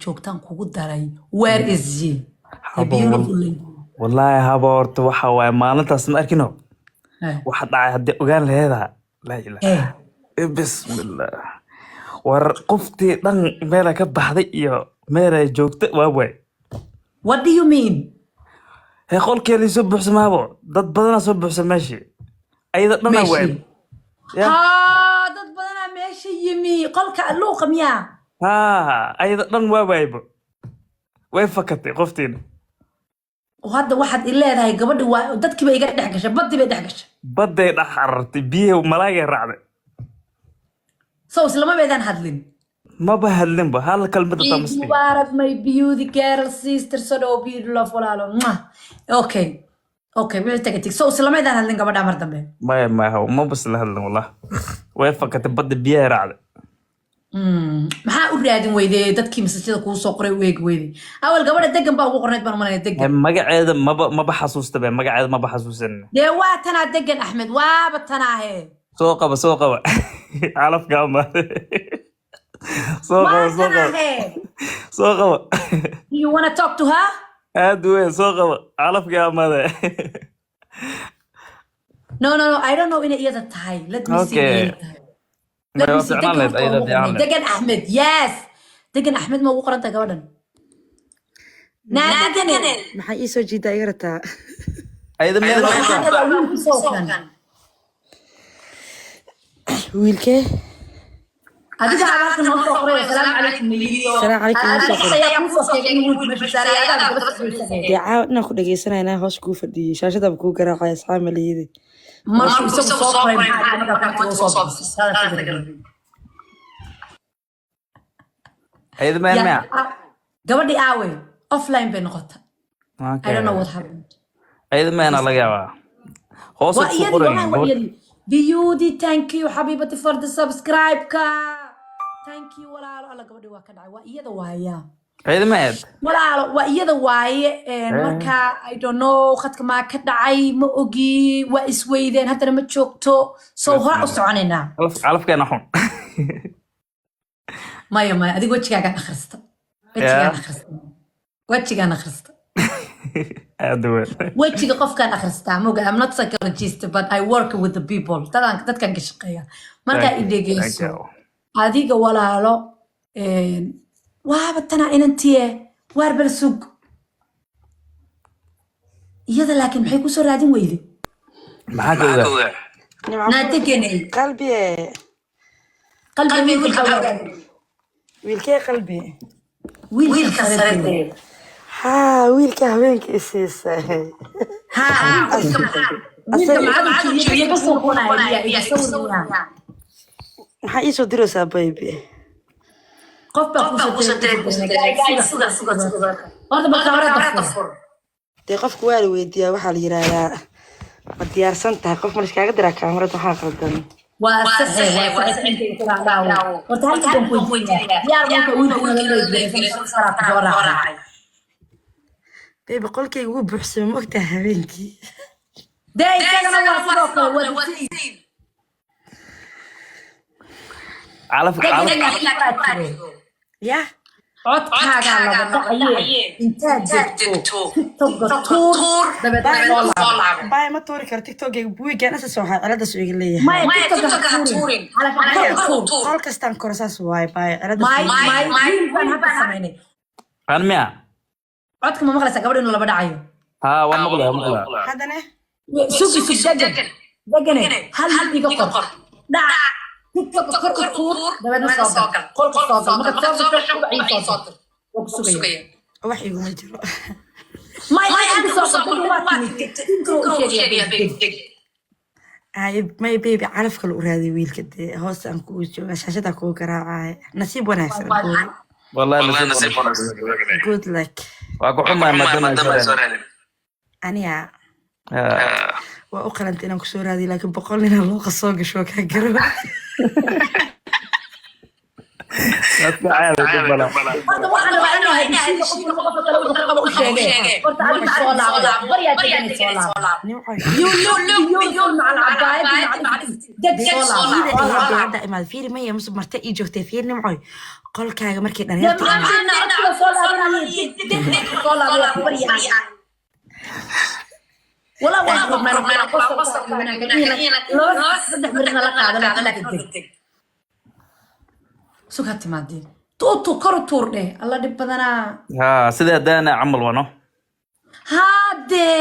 joogtaan kugu daray. Where is she? The Habo beautiful lady. wallahi habo horta waxa waay maalintaas ma arkino waxa dhacay hadii ogaan laheedaa la ilaaha bismillah war qoftii dhan meel ka baxday iyo meel ay joogto waa way. What do you mean? Hey qolkeedii soo buuxsamaabo dad badan soo buuxsameeshi ayada dhan way. Ha dad badan meeshi yimi qolka luuqa miyaa ayada dhan waa waybo way fakatay qoftiin وهذا واحد إلا هذا قبل ودتك بيقعد دحقش بدي بيدحقش بدي دحرت بيه وملاقي الرعد صوص لما بيدان هادلين ما بهدلين بهال كلمة تمسكين مبارك my beauty girl sister so beautiful ولا لا اوكي بيتك صوص لما بيدان هادلين قبل عمر دمبي ما هو ما بس لهدلين والله ويفكت بدي بيه رعد maxaa u raadin weyday dadkii masajada kuu soo qoray weeyday awal gabadha degan baa ugu qorneed baan maray degan magaceeda ma baxasuusta ba magaceeda ma baxasuusan de waa tana degan Axmed waaba tana he soo qaba calaf gaama soo qaba you want to talk to her adwe soo qaba calaf gaama no I don't know in iyada tahay let me see دقن أحمد يس دقن أحمد ما وقرنت كمان دقن ما حيسو جيدا يرتا أيضا ويلكي هذيك عبارة النص أخرى السلام عليكم السلام عليكم يا عاودنا كنا جيسنا هنا هوش كوفر دي شاشة بكو قراعة يا صحاب مليدي مرشو يسوي صوفرين أيضا ما قبل آوي أوفلاين بنقطة I don't know what happened أيضا ما أنا لقاها خاصة صقرين بيودي thank you حبيبتي for the subscribe thank you ولا قبل واحد وإيده وهايا أيضا ما وإيده وهاي مركا I don't know خدك ما كدعي ما أجي وإسويدين حتى لما تشوكتو صوها أسعننا علف كأنه حن ما أديك وجهك أنا خرست وجهك أنا خرست وجهك قف كان أخرست موجا I'm not psychologist but I work with the people ده كان كشقية مركا إديك يسوع أديك ولا لا وابتنا إن أنتيه واربل سوق يدا لكن محيكو سو رادين ويلي معاك ناتكني قلبي ويلكي قلبي ويلك صرتي ها ويلكي هوينك إسيسا ها ويلك معادو تشوية بس وقونا هي يسوي حيسو دروسا بيبي قفة قوسة هذا بكرة دفر دي قفك والي ويديا وحال يرالا ما ديارسان tahay qof marka kaga diraa kaamirada waxa qaldan وصحيح انت تراعو وتعالي تكون كويسه يا رب ويلك بيبي قولكي ugu buuxsamo mogta habeenkii داي كان واسوق علف يا codkaaga la dhacaye intaad jirto TikTok دبل باي ما توري كر تيك توك بويغان اساس waxa cilada soo iga leeyahay ما TikTok tuurin على hal kastaan korsaas waay baay cilada ما hada sameeyay أنا ميا codka ma maqlaysa gabadh inuu laba dhacayo ها والله hadane suuq degane hal iga qor dhac TikTok kor dabadna soo gal qolka soo gal marka soo gal وكسوغيا wax igu ma jiro ما يحب ay may baby calaf kale u raadi wiilka de hoos aan ku jooga shaashada ku garaacay nasiib wanaagsan والله نسيب good luck واقو حما ما aniga waa u qalantay inaan ku soo raadiyo laakiin boqol nin loo qasoo gasho ka garo hadda imaad fiiri maya mus marta ii joogtay fiir nimcoy qolkaaga markii ولا واحد ما قصة سكت مادي تو كرتور ده الله دي بدنا ها سيده دانا عمل ونو هادي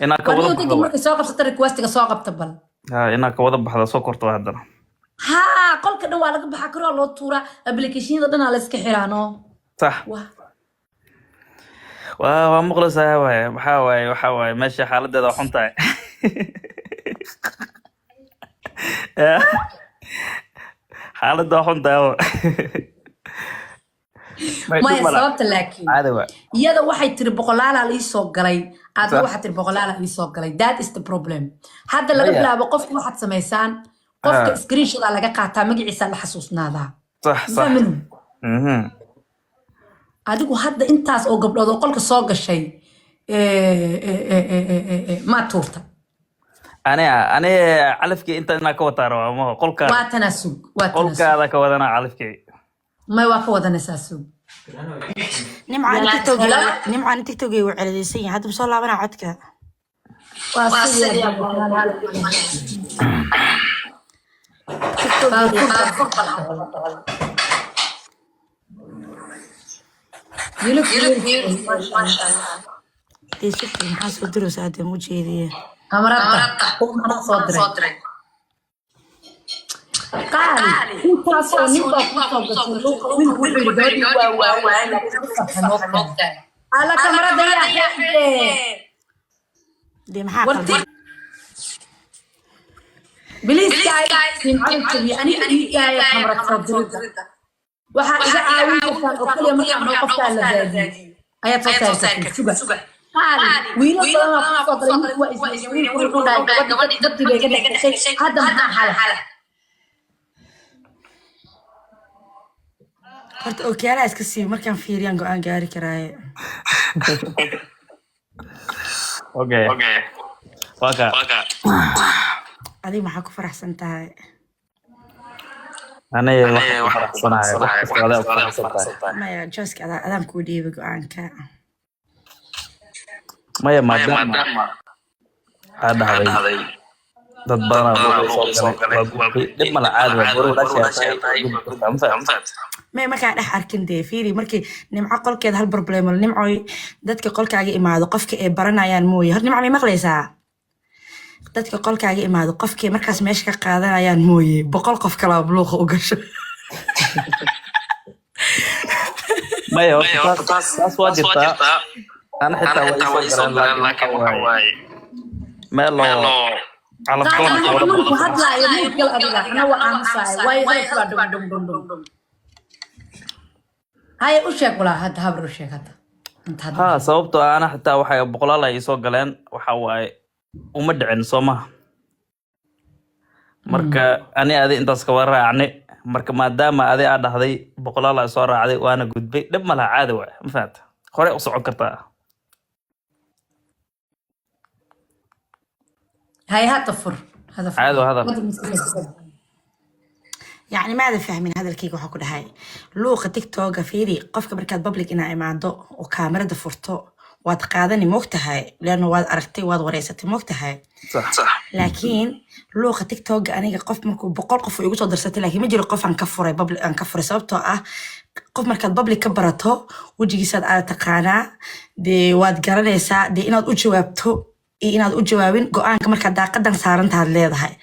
انا كوضب تيجي مركي سوق بسط ريكويست سوق بتبل ها انا كوضب بحدا سو كرتو هادنا ها قولك دو waa laga baxa karo loo tuura application dhan la iska xiraano صح waa maqlaysaa waxa waaye meesha xaaladeeda xun tahay xaaladda xun tahay ما sababta laakiin caadawa iyada waxay tiri boqolaala la soo galay aad waxa tiri boqolaala la soo galay that is the problem hadda laga bilaabo qofku waxaad sameysaan qofka screenshot laga qaataa magaciisa la xasuusnaada صح صح adigu hadda intaas oo gabdhood oo qolka soo gashay ma tuurta أنا علفكي أنت أنا كوتارو ما قولك واتنا سوق قولك هذا كودنا علفكي ما يوافق ودنا ساسوق نمعاني تيك توك وعلى سي هذا مصور لعبنا عدك ما شاء الله دي شفتي محاسب الدروس هذا مو جيدية أمرتها أنا صادرة قال أنت أصلاً على كاميرا ده يا حبيبي دي محاكم بليز guys أنا كاميرا صادرة waxaan iga caawin kartaan oo kaliya markaan noo qofkaan la daadiyo ayaad soo saartay suga wiilo badan oo soo galay waa iswiil ku dhaay gabadhi dadkii bay ka dhexgashay hadda maxaa xal horta ookiyaalaha iska sii markaan fiiriyaan go-aan gaari karaaye okay waka adiga maxaa ku faraxsan tahay أنا واحد صناعي maya jooska adaan kuu dhiibay go-aanka maya maadaama aad dhahday dad badan dhib mala caadi maya markaan dhex arkin dee fiiri markii nimco qolkeeda hal problemo nimcoy dadka qolkaaga imaado qofka ay baranayaan mooye hor nimco may maqlaysaa dadka qolkaaga imaado qofkii markaas meesha ka qaadanayaan mooye 100 qof kala bluuqa u gasho maya taas waa jirtaa أنا حتى ويسو قران لكن وحواي مالو على طول هذا يموت قال أبدا أنا وأنصاي واي هاي دم هاي وشيك ولا هذا هبر وشيك هذا ها صوبته أنا حتى وحي بقول الله يسو قران وحواي ومدعن صومه marka ani adi intaas ka waraacnay marka maadaama adi aad dhahday boqolaal ay soo raacday waana gudbay dib ma laha caadi waa ma fahamta hore u socon kartaa هاي هاتفر هذا عادي هذا يعني ما هذا فاهمين هذا الكيك وحكو هاي لوقة تيك توك فيري قفك بركات بابليك إنا إمادو وكاميرا دفورتو واد قادني موقتهاي لأنه واد أركتي واد وريستي موقتهاي صح لكن لوقة تيك توك أنا قف مركو بقول قف يقول درستي لكن ما جري قف عن كفر بابليك عن كفر سببته قف مركات بابليك كبرته وجي ساد على تقانا دي واد قرنيسا دي إناد وجوابته inaad u jawaabin go'aanka marka daaqadan saaran tahay leedahay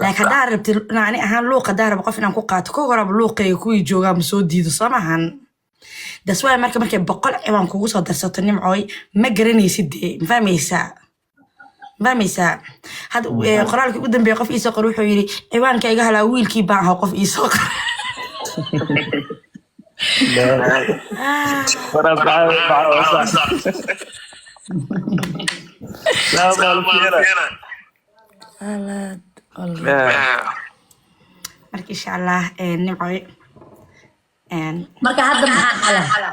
laakiin hadaa rabti inaani ahaan luuqa daarab qof inaan ku qaato ko horaba luuqay ku jooga ma soo diido samahan daswaa marka 100 ciwaan kugu soo darsato nimcooy ma garanaysid fahmaysaa had qoraalka ugu dambeeyay qof ii soo qor wuxuu yiri ciwaanka iga halaa wiilkii baan ahaa qof ii soo qor لا بالفيرة marka insha Allah nimcoy marka hadda maxaa xala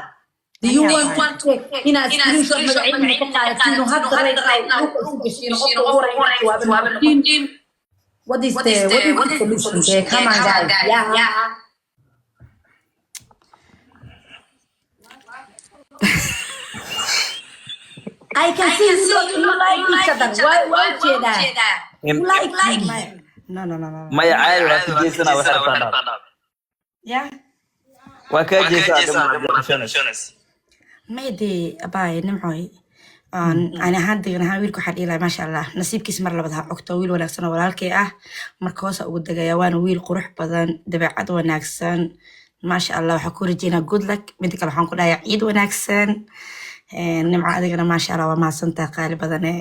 do you want to ina screenshot magaciina ka qaadatiin oo hadda right now ku gashiin qofka ugu horeeya jawaaban what is the solution? Yeah, come on, guys. Yeah. I can see you like each other. Why that? You like me. No. maya caadi waa ka jeesana waxay rabtaa Yeah. waa ka jeesana Maybe abay nimcoy. Ana ahaan deganaha wiilku waxaa dhihi lahaa maasha allah nasiibkiis mar labad ha ogto wiil wanaagsan oo walaalkay ah marka hoos ugu dagaya waana wiil qurux badan dabeecad wanaagsan maasha allah waxaa ku rajeynaa good luck mid kale waxaan ku dhahayaa ciid wanaagsan nimco adigana maasha allah waa mahadsantahay qaali badane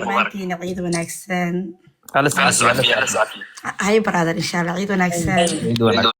maantiina ciid wanaagsan hay brother insha allah ciid wanaagsan